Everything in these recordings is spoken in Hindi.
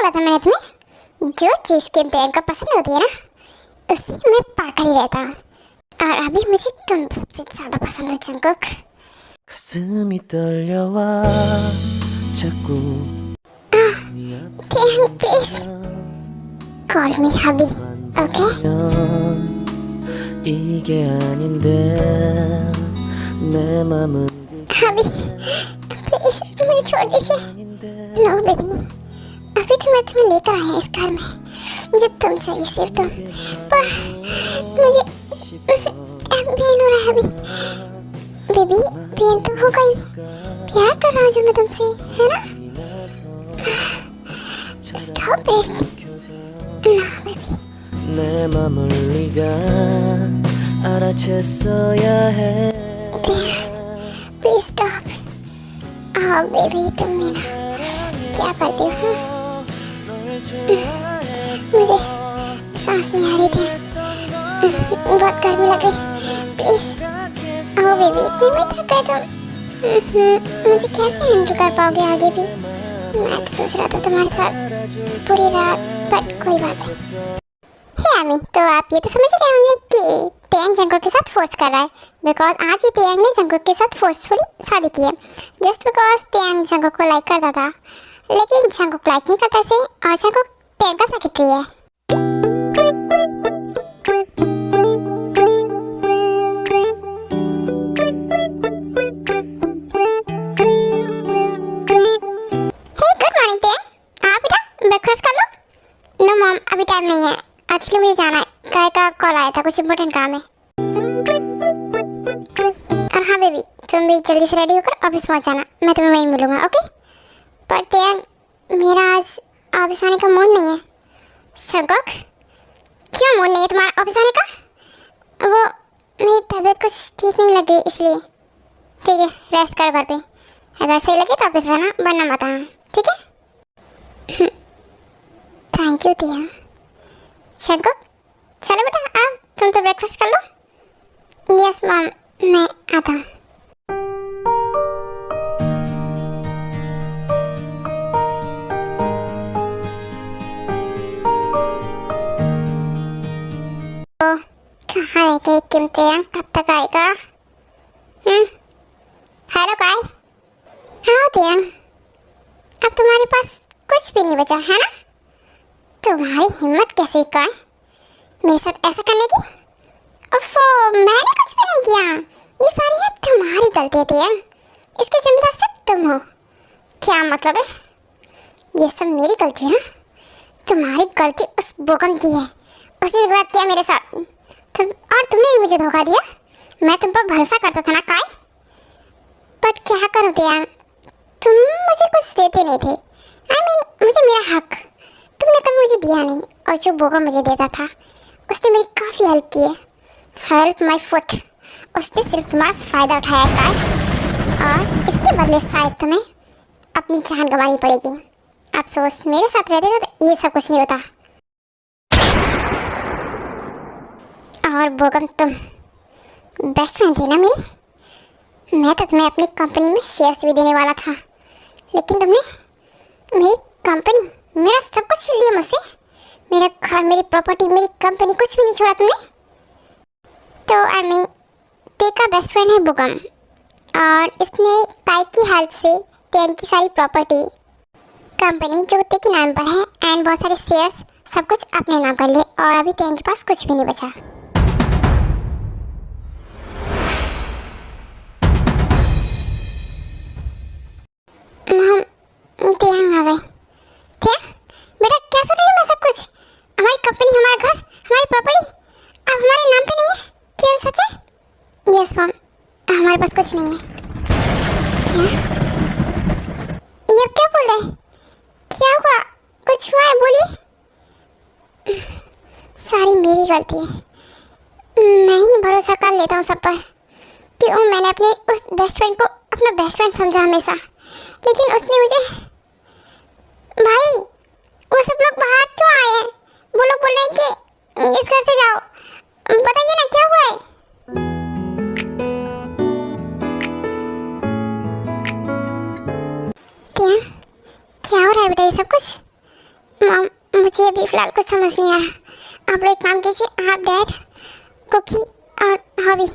बोला था मैंने तुम्हें, जो चीज़ के को पसंद होती है ना, उससे मैं पागल ही रहता हूँ। और अभी मुझे तुम सबसे ज़्यादा पसंद हो Jungkook. 가슴이 떨려와 자꾸 Damn, please call me hubby, okay? 이게 아닌데 내 맘은 hubby please मुझे छोड़ दीजिए। नो बेबी, अभी तो मैं तुम्हें लेकर आया इस घर में, मुझे तुम चाहिए, सिर्फ तुम। पर मुझे पेन हो रहा है अभी। बेबी पेन तो हो गई, प्यार कर रहा हूँ जो मैं तुमसे, है ना? Stop it. No baby. 내 맘을 네가 알아챘어야 해 please stop. हाँ बेबी, तुम भी ना क्या करती हो? मुझे सांस नहीं आ रही थी, बहुत गर्मी लग गई। प्लीज आओ बेबी, इतनी भी थक गए तुम। मुझे कैसे हैंडल कर पाओगे आगे भी? मैं तो सोच रहा था तुम्हारे साथ पूरी रात, पर कोई बात नहीं। हे आमी, तो आप ये तो समझ गए होंगे कि तेंग जंगकुक के साथ फोर्स कर रहा है, बिकॉज आज ही तेंग ने जंगकुक के साथ फोर्सफुली शादी की है, जस्ट बिकॉज तेंग जंगकुक को लाइक करता था। लेकिन जंगकुक लाइक नहीं करता इसे, और जंगकुक तेंग का सेक्रेटरी है। हे गुड मॉर्निंग तेंग, आप बेटा ब्रेकफास्ट कर लो। नो मॉम, अभी टाइम नहीं है, एक्चुअली मुझे जाना है, काय का कॉल आया था, कुछ इम्पोर्टेंट काम है। और हाँ बेबी, तुम भी जल्दी से रेडी होकर ऑफिस पहुंच जाना, मैं तुम्हें वहीं मिलूंगा, ओके? पर तेंग, मेरा आज ऑफिस आने का मूड नहीं है। जंगकुक, क्यों मूड नहीं है तुम्हारा ऑफिस आने का? वो मेरी तबीयत कुछ ठीक नहीं लग रही, इसलिए। ठीक है, रेस्ट करो घर पे, अगर सही लगे तो ऑफिस आना, वरना मत आना, ठीक है? Thank you Teng. जंगकुक, चलो बेटा आओ, तुम तो ब्रेकफास्ट कर लो। यस मॉम, मैं आता हूँ। कहाँ है कि किमते, कब तक आएगा? हेलो काय, हाँ तेंग, अब तुम्हारे पास कुछ भी नहीं बचा है ना? तुम्हारी हिम्मत कैसे काय मेरे साथ ऐसा करने की? ओफो, मैंने कुछ भी नहीं किया, ये सारी है तुम्हारी गलती है, इसकी जिम्मेदार सिर्फ तुम हो। क्या मतलब है? ये सब मेरी गलती है ना? तुम्हारी गलती उस बोगम की है, उसने गलत किया मेरे साथ, और तुमने ही मुझे धोखा दिया। मैं तुम पर भरोसा करता था ना काय, बट क्या करूँ यार, तुम मुझे कुछ देते नहीं थे। I mean, मुझे मेरा हक तुमने कभी मुझे दिया नहीं, और जो बोगम मुझे देता था उसने मेरी काफ़ी हेल्प की है। हेल्प माई फुट, उसने सिर्फ तुम्हारा फ़ायदा उठाया काय, और इसके बदले शायद तुम्हें अपनी जान गंवानी पड़ेगी। अफसोस, मेरे साथ रहते तो ये सब कुछ नहीं होता। और बोगम, तुम बेस्ट फ्रेंड थी ना मेरी, मैं तो तुम्हें अपनी कंपनी में शेयर्स भी देने वाला था, लेकिन तुमने मेरी कंपनी, मेरा सब कुछ लिया मुझसे, मेरा घर, मेरी प्रॉपर्टी, मेरी कंपनी, कुछ भी नहीं छोड़ा तुमने। तो आर्मी ते का बेस्ट फ्रेंड है बोगम, और इसने ताई की हेल्प से तेंग की सारी प्रॉपर्टी, कंपनी जो ते के नाम पर है, एंड बहुत सारे शेयर्स, सब कुछ अपने नाम कर लिए, और अभी तेंग के पास कुछ भी नहीं बचा। तेंग आ गई। तेंग बेटा, क्या सुन रही हूँ मैं सब कुछ? हमारी कंपनी, हमारा घर, हमारी प्रॉपर्टी अब हमारे नाम पे नहीं है, क्या सच है? यस मॉम, हमारे पास कुछ नहीं है। क्या ये अब क्या बोल रहे? क्या हुआ? कुछ हुआ है, बोलिए। सारी मेरी गलती है, मैं ही भरोसा कर लेता हूँ सब पर, क्यों? मैंने अपने उस बेस्ट फ्रेंड को अपना बेस्ट फ्रेंड समझा हमेशा, लेकिन उसने मुझे, भाई वो सब लोग बाहर क्यों आए हैं? वो लोग बोल रहे हैं कि इस घर से जाओ, बताइए ना क्या हुआ है? क्या हो रहा है बेटा ये सब कुछ? मॉम, मुझे अभी फ़िलहाल कुछ समझ नहीं आ रहा। आप लोग एक काम कीजिए, आप डैड, कुकी और हॉबी,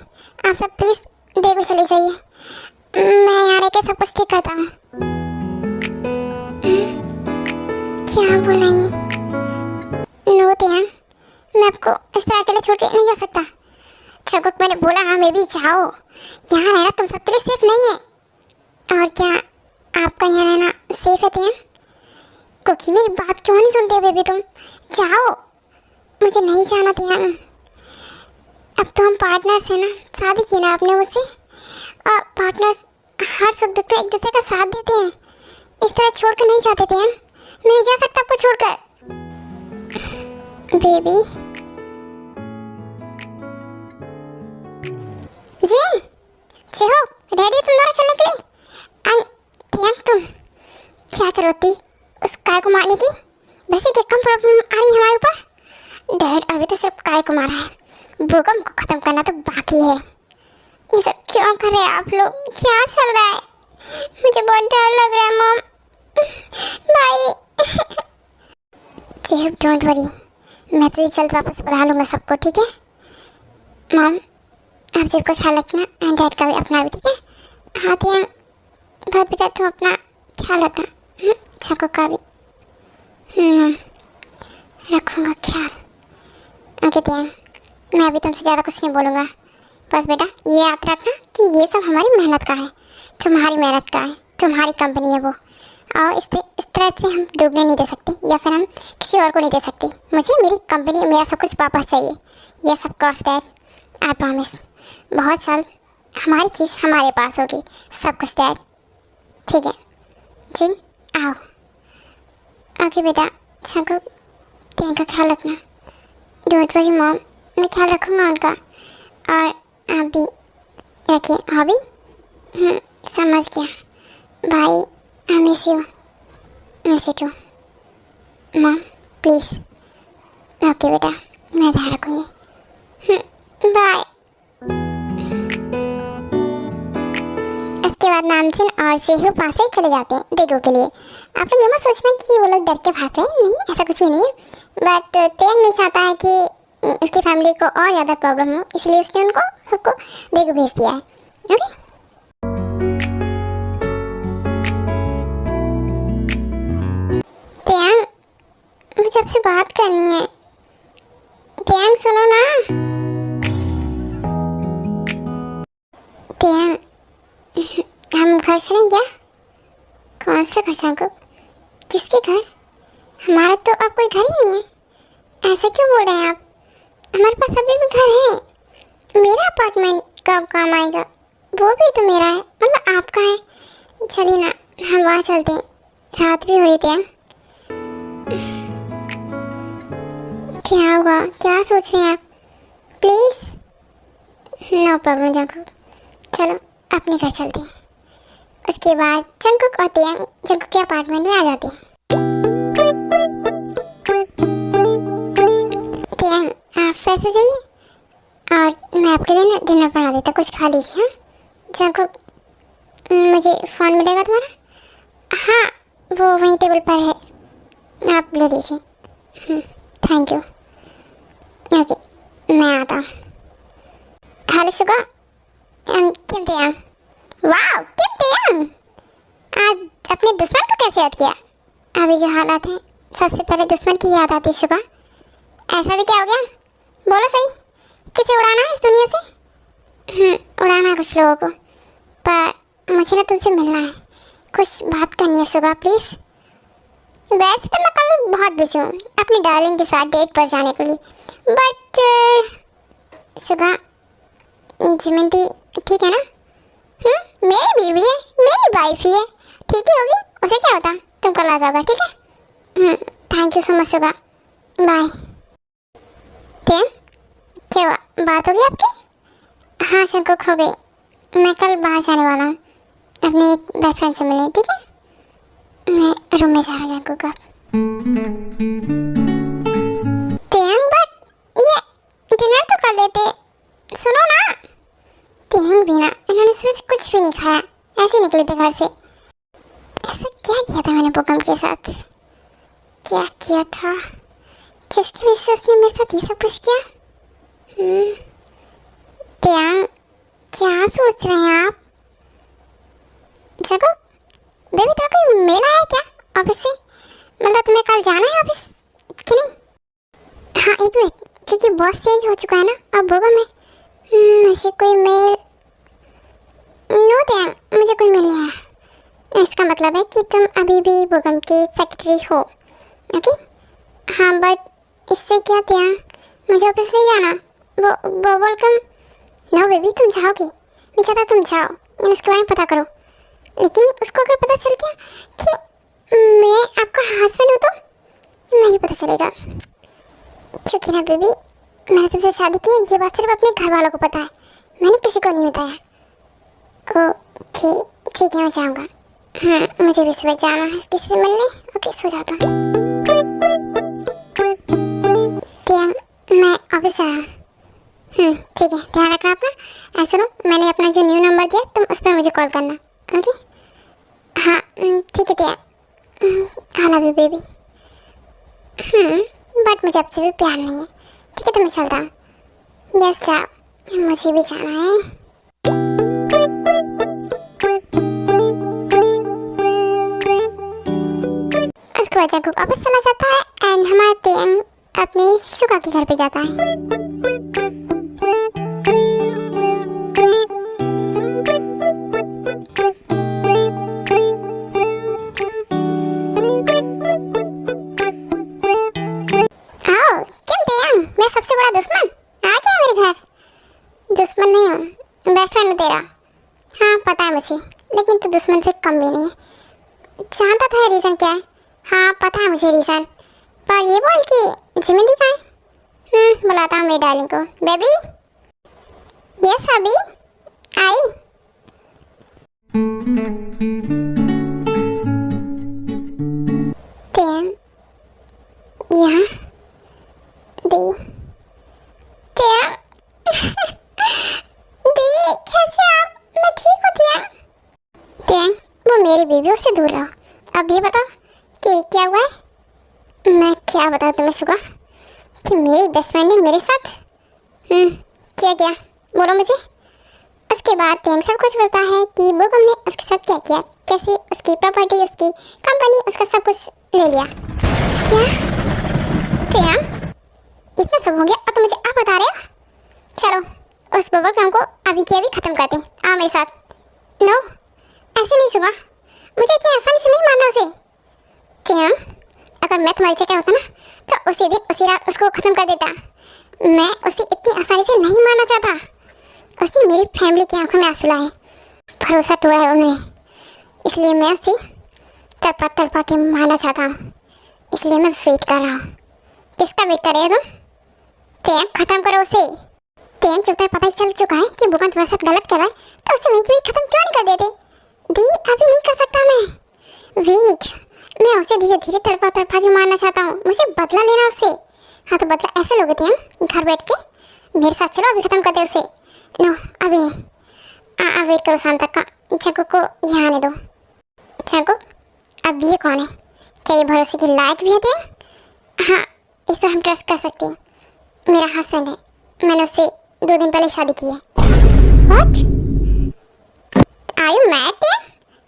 आप सब प्लीज़ डे को चले जाइए। मैं यहाँ रह के सब कुछ ठीक करता हूँ। क्या बोल रही हैं? नो त्यान, मैं आपको इस तरह अकेले छोड़ के नहीं जा सकता। जंगकुक, मैंने बोला ना, मैं भी जाओ। यहाँ रहना तुम सबके लिए सेफ नहीं है। और क्या आपका यहाँ रहना सेफ है त्यान? कुकी, मेरी बात क्यों नहीं सुनते बेबी तुम? जाओ, मुझे नहीं जाना त्यान। अब तो हम पार्टनर्स हैं ना, शादी की ना आपने मुझसे, और पार्टनर्स हर सुख दुख में एक दूसरे का साथ देते हैं। इस तरह छोड़कर नहीं जाते त्यान। मैं नहीं जा सकता आपको छोड़कर। बेबी जिन, चलो रेडी तुम दोनों चलने के लिए? त्यान, तुम क्या जरूरत थी उस काय को मारने की? वैसे क्या कम प्रॉब्लम आ रही है हमारे ऊपर? डैड अभी तो सिर्फ काय को मारा है, भूकंप को खत्म करना तो बाकी है। ये सब क्यों कर रहे हैं आप लोग? क्या चल रहा है? मुझे बहुत डर लग रहा है मॉम। भाई जेब, डोंट वरी, मैं तुझे जल्द वापस बुला लूँगा सबको, ठीक है? मॉम, आप जेब का ख्याल रखना, एंड डैड का भी, अपना भी, ठीक है? हाँ त्यान, बहुत बेटा तुम अपना ख्याल रखना। जंगकुक का भी रखूँगा ख्याल। ओके त्यान, मैं अभी तुमसे ज़्यादा कुछ नहीं बोलूँगा। बस बेटा ये याद रखना कि ये सब हमारी मेहनत का है, तुम्हारी मेहनत का है, तुम्हारी कंपनी है वो, और इस तरह से हम डूबने नहीं दे सकते, या फिर हम किसी और को नहीं दे सकते। मुझे मेरी कंपनी, मेरा सब कुछ वापस चाहिए। ये सब कोर्स डैड, आई प्रॉमिस, बहुत जल्द हमारी चीज़ हमारे पास होगी, सब कुछ डैड, ठीक है? जिन, आओ। ओके बेटा, जंगकुक, त्यान का ख्याल रखना। डोंट वरी मॉम, मैं ख्याल रखूँगा उनका, और आप भी रखिए। हॉबी, समझ गया भाई, I miss you. Miss you too mom, please. Okay बेटा, मैं ध्यान रखूँगी। बाय। इसके बाद नामचिन और शेहू पास से चले जाते हैं देखो के लिए। आप लोग ये मत सोचना कि वो लोग डर के भाग रहे हैं, नहीं, ऐसा कुछ भी नहीं है। बट त्यान नहीं चाहता है कि उसकी फैमिली को और ज़्यादा प्रॉब्लम हो, इसलिए उसने उनको सबको देखो भेज दिया है। ओके, त्यान, मुझे आपसे बात करनी है। त्यान सुनो ना। त्यान, हम घर चलें क्या? कौन सा घर जंगकुक? किसके घर? हमारा तो अब कोई घर ही नहीं है। ऐसे क्यों बोल रहे हैं आप? हमारे पास अभी भी घर है। मेरा अपार्टमेंट कब काम आएगा? वो भी तो मेरा है, मतलब आपका है। चलिए ना, हम वहाँ चलते हैं, रात भी हो रही थी। क्या हुआ? क्या सोच रहे हैं आप? प्लीज़। नो प्रॉब्लम जंगकुक, चलो अपने घर चलते हैं। उसके बाद जंगकुक और त्यान जंगकुक के अपार्टमेंट में आ जाते हैं। त्यान, आप फ्रेश हो जाइए और मैं आपके लिए ना डिनर बना देता, कुछ खा लीजिए। हाँ जंगकुक, मुझे फ़ोन मिलेगा तुम्हारा? हाँ, वो वहीं टेबल पर है, आप ले लीजिए। Thank you. ओके, मैं आता हूँ। हेलो शुगा, किम त्यान? वाह, किम त्यान, आज अपने दुश्मन को कैसे याद किया? अभी जो हालात हैं, सबसे पहले दुश्मन की याद आती है शुगा। ऐसा भी क्या हो गया? बोलो सही, किसे उड़ाना है इस दुनिया से? उड़ाना है कुछ लोगों को, पर मुझे ना तुमसे मिलना है, कुछ बात करनी है शुगा, प्लीज़। वैसे तो मैं कल बहुत बिजी हूँ अपनी डार्लिंग के साथ डेट पर जाने के लिए, बट शुगा, जिमिंती ठीक है ना? मेरी बीवी है, मेरी वाइफ ही है, ठीक ही होगी, उसे क्या होता, तुम कल आ जाओगा, ठीक है? थैंक यू सो मच शुगा, बाय। त्यान, क्या हुआ, बात हो गई आपकी? हाँ जंगकुक, हो गई। मैं कल बाहर जाने वाला हूँ अपनी एक बेस्ट फ्रेंड से मिलने, ठीक है? मैं रूम में जा रहा हूँ जंगकुक। आप त्यान, बट ये डिनर तो कर लेते, सुनो ना। त्यान भी ना, इन्होंने सुबह से कुछ भी नहीं खाया, ऐसे निकले थे घर से। ऐसा क्या किया था मैंने भूकंप के साथ? क्या किया था जिसकी वजह से उसने मेरे साथ ये सब कुछ किया? त्याग, क्या सोच रहे हैं आप? जगो बेबी, तो कोई मेल आया क्या ऑफिस से? मतलब तुम्हें कल जाना है ऑफिस कि नहीं? हाँ, एक मिनट, क्योंकि बॉस चेंज हो चुका है ना, अब होगा मैं मुझे कोई मेल। नो त्याग, मुझे कोई मेल नहीं आया। इसका मतलब है कि तुम अभी भी बोगम की सेक्रेटरी हो, ओके? हाँ, बट इससे क्या त्याग, मुझे ऑफिस नहीं जाना। वो वेलकम। नो बेबी, तुम जाओगी, मैं चाहता तुम जाओ, उसके बारे में पता करो। लेकिन उसको अगर पता चल गया कि मैं आपका हस्बैंड हूँ तो नहीं पता चलेगा, क्योंकि ना बेबी, मैंने तुमसे शादी की है, ये बात सिर्फ अपने घर वालों को पता है, मैंने किसी को नहीं बताया। ओके, ठीक है, मैं जाऊँगा। मुझे भी सुबह जाना है किसी से मिलने। ओके, सो जाता हूँ। मैं ऑफिस जा रहा हूँ। ठीक है, ध्यान रखना अपना। सुनो, मैंने अपना जो न्यू नंबर दिया, तुम उस पर मुझे कॉल करना, ओके? हाँ, ठीक है त्याग। आई लव यू बेबी। बट मुझे आपसे भी प्यार नहीं है। ठीक है, तो मैं चलता हूँ। यस, जाओ, मुझे भी जाना है। उसके बाद जंकुक वापस चला जाता है एंड हमारा त्याग अपने शुगा के घर पे जाता है। सबसे बड़ा दुश्मन आ गया मेरे घर। दुश्मन नहीं हूँ, बेस्ट फ्रेंड हूँ तेरा। हाँ, पता है मुझे, लेकिन तू दुश्मन से कम भी नहीं है। जानता था रीज़न क्या है? हाँ, पता है मुझे रीज़न, पर ये बोल कि जिम्मेदी कहाँ है? बुलाता हूँ मेरी डार्लिंग को। बेबी, यस अभी आई। यहाँ दी दी, कैसे आप? मैं ठीक हूँ त्याग, वो मेरी बेबी, उससे दूर रहो। अब ये बताओ कि क्या हुआ है? मैं क्या बताऊँ तुम्हें शुगा, कि मेरी बेस्ट फ्रेंड ने मेरे साथ क्या किया, बोलो मुझे। उसके बाद त्याग सब कुछ बताता है कि बोगम ने उसके साथ क्या किया, कैसे उसकी प्रॉपर्टी, उसकी कंपनी, उसका सब कुछ ले लिया। क्या त्याग, इतना सब हो गया और तुम मुझे आप बता रहे हो? चलो, उस बबल गम को अभी के अभी खत्म करते हैं। आओ मेरे साथ। नो, ऐसे नहीं शुगा, मुझे इतनी आसानी से नहीं मारना उसे। त्याग, अगर मैं तुम्हारी जगह होता ना, तो उसी दिन उसी रात उसको खत्म कर देता। मैं उसे इतनी आसानी से नहीं मारना चाहता। उसने मेरी फैमिली की आंखों में आंसू लाए, भरोसा तोड़ा है उन्होंने, इसलिए मैं उसे तड़पा तड़पा के मारना चाहता हूँ। इसलिए मैं वेट कर रहा हूँ। किसका वेट कर रहे हो तुम? त्याग, खत्म करो उसे। त्याग, जब तक पता ही चल चुका है कि बोगम तुम्हारे साथ गलत कर रहा है, तो उसे वहीं की वहीं खत्म क्यों नहीं कर देते? दी, अभी नहीं कर सकता मैं। वेट, मैं उसे धीरे धीरे तड़पा तड़पा के मारना चाहता हूँ। मुझे बदला लेना उससे। हाँ, तो बदला ऐसे लोगे त्याग, घर बैठ के मेरे साथ चलो, अभी खत्म कर दे उसे। नो, अभी नहीं। वेट करो शाम तक का। जंकुक को यहाँ आने दो। जंकुक, अब ये कौन है? क्या ये भरोसे के लायक भी है त्याग? हाँ, इस पर हम ट्रस्ट कर सकते हैं। मेरा हस्बैंड है, मैंने उससे 2 दिन पहले शादी की है। व्हाट? आर यू मैड त्याग?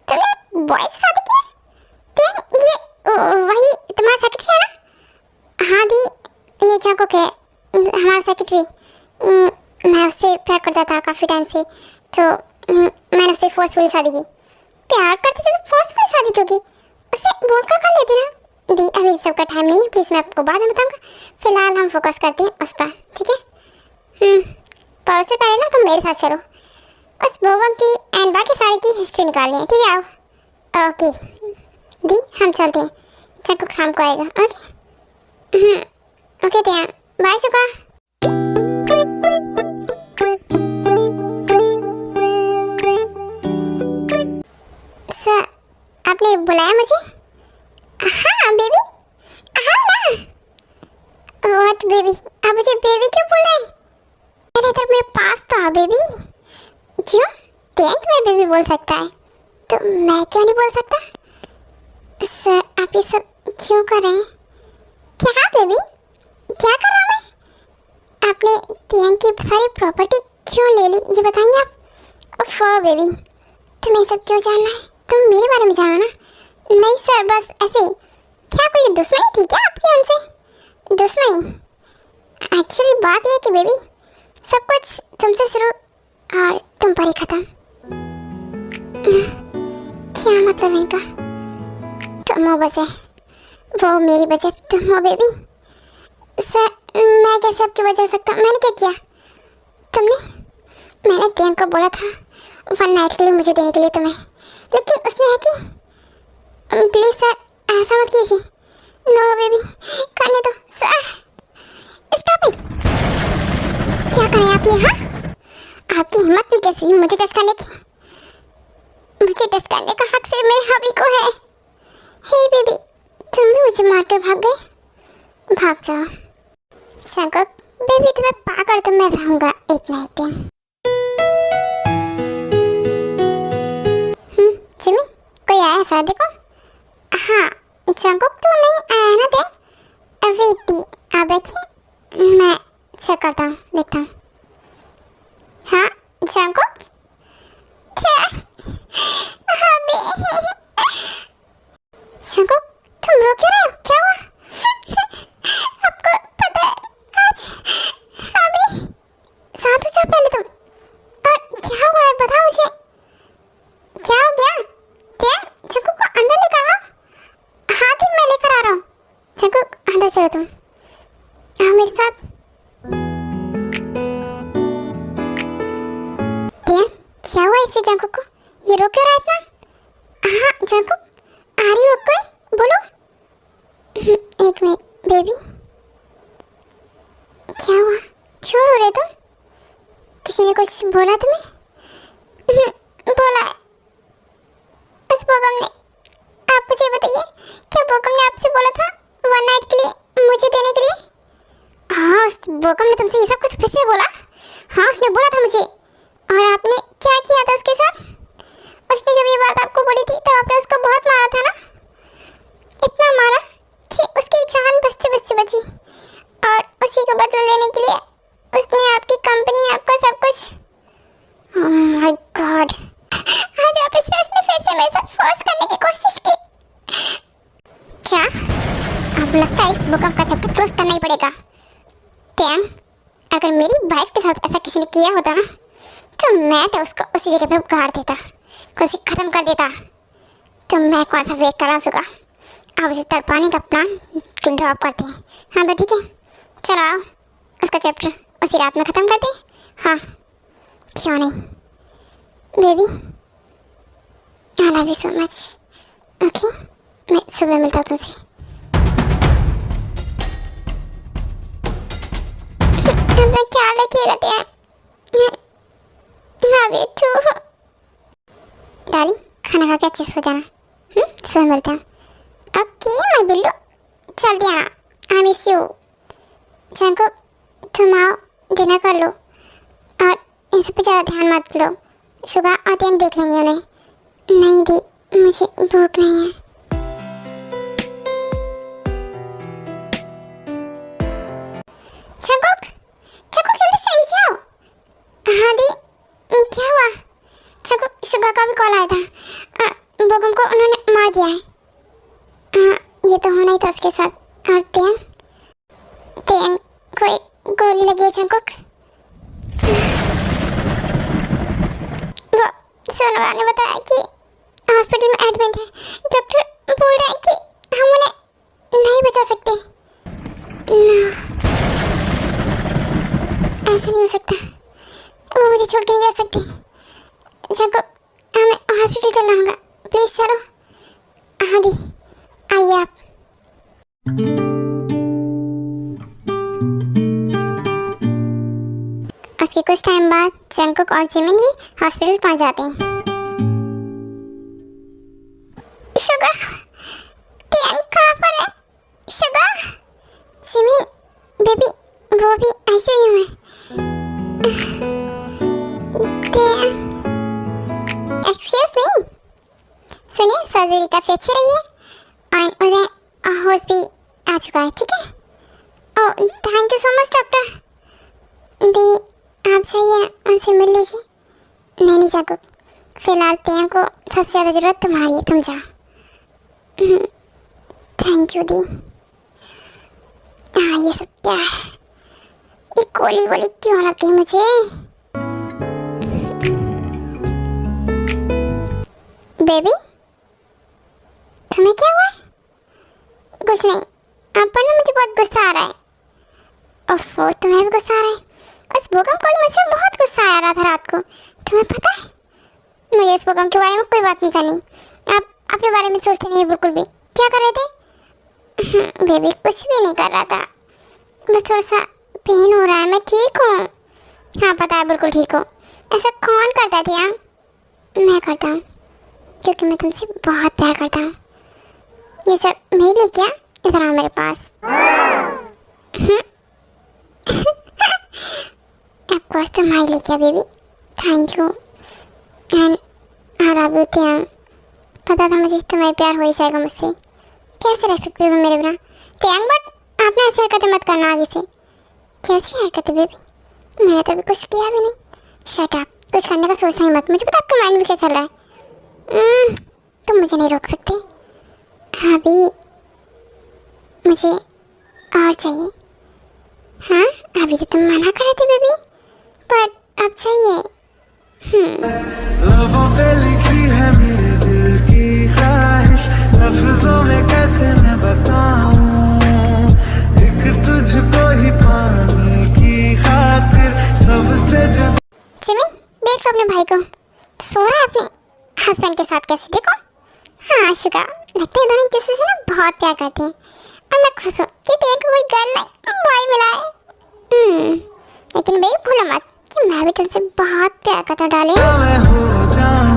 तुमने बॉय से शादी की है? त्याग, ये वही तुम्हारा सेक्रेटरी है ना? हाँ दी, ये जंकुक है, हमारा सेक्रेटरी। मैं उससे प्यार करता था काफ़ी टाइम से, तो मैंने उससे फोर्सफुली शादी की। प्यार करती थी तो फोर्सफुली शादी क्यों की? उसे बोलकर कर लेती ना। दी, अभी सबका टाइम नहीं है, प्लीज़ मैं आपको बाद में बताऊंगा। फिलहाल हम फोकस करते हैं उस पर, ठीक है? पर उससे पहले ना तुम मेरे साथ चलो, उस बोगम की एंड बाकी सारी की हिस्ट्री निकालनी है, ठीक है? आओ। ओके दी, हम चलते हैं, जंकुक शाम को आएगा। ओके ओके त्याग, बाय शुगा। सर, आपने बुलाया मुझे? हाँ बेबी, हाँ ना। व्हाट बेबी, आप मुझे बेबी क्यों बोल रहे हैं? पहले तो मेरे पास तो आ बेबी। क्यों? त्याग मैं बेबी बोल सकता है, तो मैं क्यों नहीं बोल सकता? सर, आप ये सब क्यों कर रहे हैं? क्या बेबी, क्या कर रहा मैं? आपने तियांग की सारी प्रॉपर्टी क्यों ले ली, ये बताएंगे आप? ओफो बेबी, तुम्हें सब क्यों जानना है? तुम मेरे बारे में जानो ना। नहीं सर, बस ऐसे ही। क्या कोई दुश्मनी थी क्या आपकी उनसे? दुश्मनी? एक्चुअली बात यह है कि बेबी, सब कुछ तुमसे शुरू और तुम पर ही खत्म। क्या मतलब इनका? तुम हो बचे, वो मेरी वजह तुम हो बेबी। सर, मैं कैसे आपकी वजह हो सकता हूँ? मैंने क्या किया? मैंने तियांग को बोला था 1 नाइट के लिए मुझे देने के लिए तुम्हें, लेकिन उसने है कि प्लीज सर, ऐसा मत कीजिए। नो बेबी, करने दो सर, स्टॉप इट। क्या करें आप ये? हाँ, आपकी हिम्मत भी कैसी मुझे टच करने की? मुझे टच करने का हक सिर्फ मेरे हबी को है। हे बेबी, तुम भी मुझे मारकर भाग गए? भाग जाओ शंकर। बेबी तुम्हें पाकर तो मैं रहूंगा एक ना एक दिन। जिमी, कोई आया शादी को? हाँ, जंकुक तो नहीं आया ना? देख वेटी, आप बैठिए, मैं चेक करता हूँ, देखता हूँ। हाँ जंकुक, जंकुक तुम रो क्यों रहे हो? क्या हुआ? आपको पता है आज अभी? शांत हो जाओ पहले तुम। और क्या हुआ है बताओ मुझे, क्या हो गया? जंकुक को अंदर लेकर आओ। हाँ थी, मैं लेकर आ रहा हूँ। जंकुक अंदर चलो तुम, आओ मेरे साथ। क्या हुआ इससे जंकुक को? ये रो क्यों रहा है इतना? हाँ जंकुक, आ रही हो कोई? बोलो। एक मिनट बेबी, क्या हुआ? क्यों रो रहे तुम? किसी ने कुछ बोला तुम्हें? बोला है उस बोगम ने। आप मुझे बताइए, क्या बोगम ने आपसे बोला था 1 नाइट के लिए मुझे देने के लिए? हाँ, उस बोगम ने तुमसे ये सब कुछ फिर से बोला? हाँ, उसने बोला था मुझे। और आपने क्या किया था उसके साथ? उसने जब ये बात आपको बोली थी तब आपने उसको बहुत मारा था ना? इतना मारा कि उसकी जान बचते बचते बची, और उसी को बदला लेने के लिए उसने आपकी कंपनी, आपका सब कुछ। ओह माय गॉड, आज आप इसमें उसने फिर से मेरे साथ फोर्स करने की कोशिश की। क्या? अब लगता है इस भूकंप का चैप्टर क्लोज करना ही पड़ेगा। तियांग, अगर मेरी वाइफ के साथ ऐसा किसी ने किया होता ना, तो मैं तो उसको उसी जगह पे गाड़ देता, उसे खत्म कर देता। तो मैं कौन सा वेट कर रहा हूँ? अब उसे तड़पाने का प्लान ड्रॉप करते हैं। हाँ तो ठीक है, चलो आओ उसका चैप्टर उसी रात में ख़त्म करते हैं। हाँ क्यों नहीं baby, I love you so much. Okay, मैं सुबह मिलता हूँ तुमसे। अपना ख्याल रखिएगा Tiyang. Love you too. Darling, खाना खा के अच्छे से सो जाना। सुबह मिलते हैं। ओके माय बिल्लू, जल्दी आना, आई मिस यू। जंकुक, तुम आओ, डिनर कर लो, और इन सब पे ज़्यादा ध्यान मत दो। सुगा और तियांग देख लेंगे उन्हें। नहीं दी, मुझे भूख नहीं है। जंकुक, जंकुक जल्दी से आई जाओ। हाँ दी, क्या हुआ? जंकुक, सुगा का भी कॉल आया था, बोगम को उन्होंने मार दिया है। ये तो होना ही था उसके साथ। और तियांग, तियांग कोई गोली लगी है जंकुक। वो सोनवा ने बताया कि हॉस्पिटल में एडमिट है। डॉक्टर बोल रहे हैं कि हम उन्हें नहीं बचा सकते। ऐसा नहीं हो सकता, वो मुझे छोड़ के नहीं जा सकती। जंकुक, हमें हॉस्पिटल चलना होगा, प्लीज चलो। हाँ दी, आइए आप। उसके कुछ टाइम बाद जंकुक और जिमिन भी हॉस्पिटल पहुंच जाते हैं। शुगर, तियांग कहाँ पर है? शुगर, जिमिन बेबी, वो भी आईसीयू में। तियांग, एक्सक्यूज मी, सुनिए, सर्जरी काफी अच्छी रही है और उन्हें होश भी आ चुका है, ठीक है। Oh thank you so much doctor. दी आप चाहिए ना, उनसे मिल लीजिए। नहीं चाकू, फिलहाल तें को सबसे ज़्यादा ज़रूरत तुम्हारी है, तुम जाओ। थैंक यू दी। हाँ ये सब क्या है, ये कोली वोली क्यों लगती है मुझे। बेबी तुम्हें क्या हुआ है? कुछ नहीं, आप पर ना मुझे बहुत गुस्सा आ रहा है। ओफो तुम्हें भी गुस्सा आ रहा है? उस भूकंप को मुझे बहुत गुस्सा आ रहा था रात को, तुम्हें पता है। मुझे इस भूकंप के बारे में कोई बात नहीं करनी। आप अपने बारे में सोचते नहीं बिल्कुल भी। क्या कर रहे थे? बेबी कुछ भी नहीं कर रहा था, बस थोड़ा सा पेन हो रहा है। मैं ठीक हूँ। हाँ पता है, बिल्कुल ठीक हो। ऐसा कौन करता था यार? मैं करता हूँ, क्योंकि मैं तुमसे बहुत प्यार करता हूँ। ये सब मेरे लिए क्या, इधर आओ मेरे पास। ऑफकोर्स तुम्हारे लिए क्या baby, thank you. And I love you Tiyang. पता था मुझे तुम्हें प्यार हो ही जाएगा मुझसे। कैसे रह सकते हो तुम मेरे बिना त्यांग? बट आपने ऐसी हरकतें मत करना आगे से। कैसी हरकतें बेबी? मैंने तो अभी कुछ किया भी नहीं। शट अप, कुछ करने का सोचना ही मत। मुझे पता आपका माइंड में क्या चल रहा है। तुम मुझे नहीं रोक सकते। अभी मुझे और चाहिए। हाँ अभी तो तुम मना कर रहे थे बेबी, पर अब चाहिए। लबों पे लिखी है मेरे दिल की ख्वाहिश, लफ्जों में कैसे मैं बताऊं, एक तुझको ही पाने की खातिर सबसे जिमिन देख लो अपने भाई को, सो रहा है अपने हस्बैंड के साथ। कैसे देखो। हाँ शुगा, लगता है दोनों एक दूसरे से ना बहुत प्यार करते हैं। और मैं खुश हूँ कि तेरे को कोई गर्ल नहीं बॉय मिला है। लेकिन बेबी भूलो मत कि मैं भी तुमसे बहुत प्यार करता हूँ डार्लिंग। मैं हो जाऊं,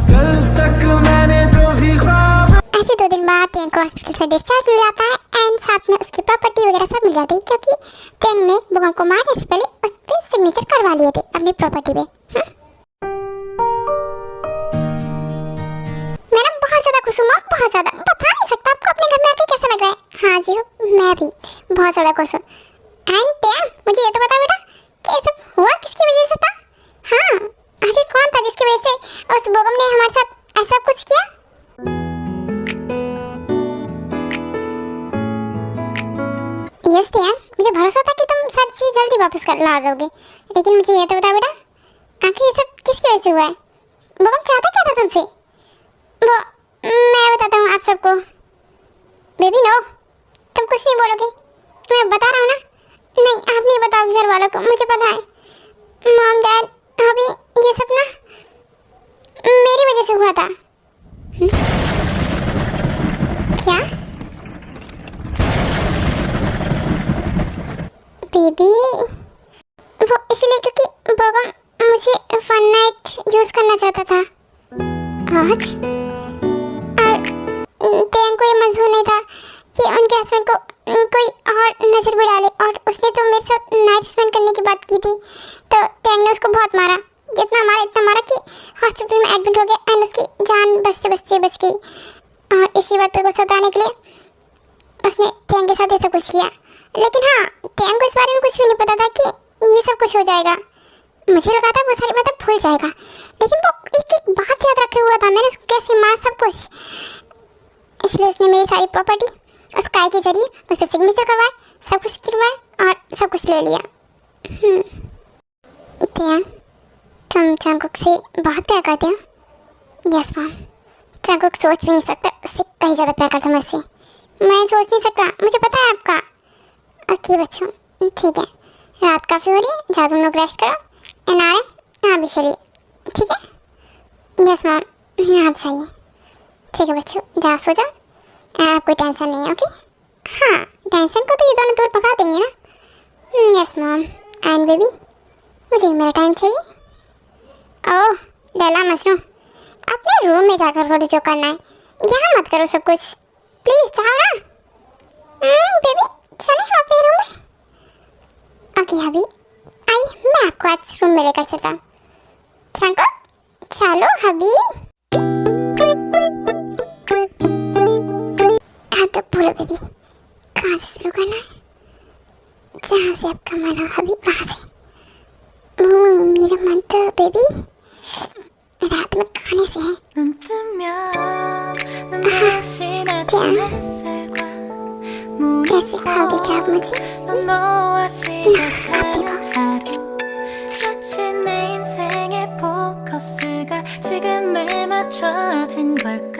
कल तक मैंने जो भी ख्वाब। ऐसे 2 दिन बाद तेंग को हॉस्पिटल से डिस्चार्ज मिल जाता है एंड साथ में उसकी प्रॉपर्टी वगैरह सब मिल जाती है, क्योंकि तेंग ने भूकंप को मारने से पहले उस पे सिग्नेचर करवा लिए थे अपनी प्रॉपर्टी पे। मैं ना बहुत ज़्यादा खुश हूँ, बहुत ज़्यादा। बता नहीं सकता आपको अपने घर में आके कैसा लग रहा है। हाँ जी मैं भी बहुत ज़्यादा खुश हूँ। एंड तेंग मुझे ये तो बता बेटा कि ये सब हुआ किसकी वजह से था? हाँ आखिर कौन था जिसकी वजह से उस भूकंप ने हमारे साथ ऐसा कुछ किया? यस तेंग, मुझे भरोसा था कि तुम सारी चीज़ जल्दी वापस कर ला दोगे, लेकिन मुझे ये तो बता बेटा आखिर ये सब किसकी वजह से हुआ है? भूकंप चाहता क्या था तुमसे? वो मैं बताता हूँ आप सबको। बेबी नो, तुम कुछ नहीं बोलोगे। मैं बता रहा हूँ ना। नहीं आप नहीं बताओगे घर वालों को, मुझे पता है। मॉम डैड अभी ये सब ना मेरी वजह से हुआ था। क्या बेबी? वो इसलिए क्योंकि बोगम मुझे फन नाइट यूज़ करना चाहता था आज, और तेंग को ये मंजूर नहीं था कि उनके हस्बैंड को कोई और नज़र भी डाले, और उसने तो मेरे साथ नाइट स्पेंड करने की बात की थी। तो तेंग ने उसको बहुत मारा, जितना मारा इतना मारा कि हॉस्पिटल में एडमिट हो गया एंड उसकी जान बचते बचते बच गई। और इसी बात को सताने के लिए उसने तेंग के साथ ऐसा कुछ किया। लेकिन हाँ तेंग को इस बारे में कुछ भी नहीं पता था कि ये सब कुछ हो जाएगा। मुझे लगा था वो सारी बातें भूल जाएगा, लेकिन वो एक एक बात याद रखे हुआ था। मैंने उसको कैसे मार सब कुछ, इसलिए उसने मेरी सारी प्रॉपर्टी उस काय के जरिए उस पर सिग्नेचर करवाए, सब कुछ करवाए और सब कुछ ले लिया। तेंग तुम जंगकुक से बहुत प्यार करते हो। यस मैम, जंगकुक सोच भी नहीं सकता, उससे कहीं ज़्यादा प्यार करता मुझसे। मैं सोच नहीं सकता, मुझे पता है आपका। ओके बच्चों ठीक है, रात काफ़ी हो रही है, जाओ तुम लोग रेस्ट करो। एंड आ रहे आप भी चलिए, ठीक है। यस मैम आप चाहिए। ठीक है बच्चों जाओ सो जाओ, कोई टेंशन नहीं है। ओके हाँ टेंशन को तो ये दोनों दूर भगा देंगे ना। Yes ma'am. एंड बेबी मुझे मेरा टाइम चाहिए। ओह लैला मजनू, अपने रूम में जाकर करो जो करना है, यहाँ मत करो सब कुछ। प्लीज़ जाओ ना। बेबी चले हम अपने रूम में। ओके हबी आई, मैं आपको आज रूम में लेकर चलता हूँ। चलो हबी। हाँ तो बोलो बेबी से शुरू करना है, जहाँ से आपका मन हो अभी वहाँ से। मेरा मन तो बेबी रात में खाने से है। 눈 뜨면 눈부신 아침 햇살과 कैसे खाओगे क्या आप मुझे? 너와 시작하는 하루 마치 내 인생의 포커스가 지금에 맞춰진 걸까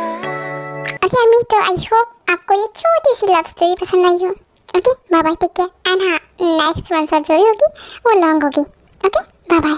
ओके अम्मी, तो आई होप आपको ये छोटी सी लव स्टोरी पसंद आई हो। Okay bye bye, take care and हाँ, नेक्स्ट वन शॉट जो होगी वो लॉन्ग होगी। Okay bye bye.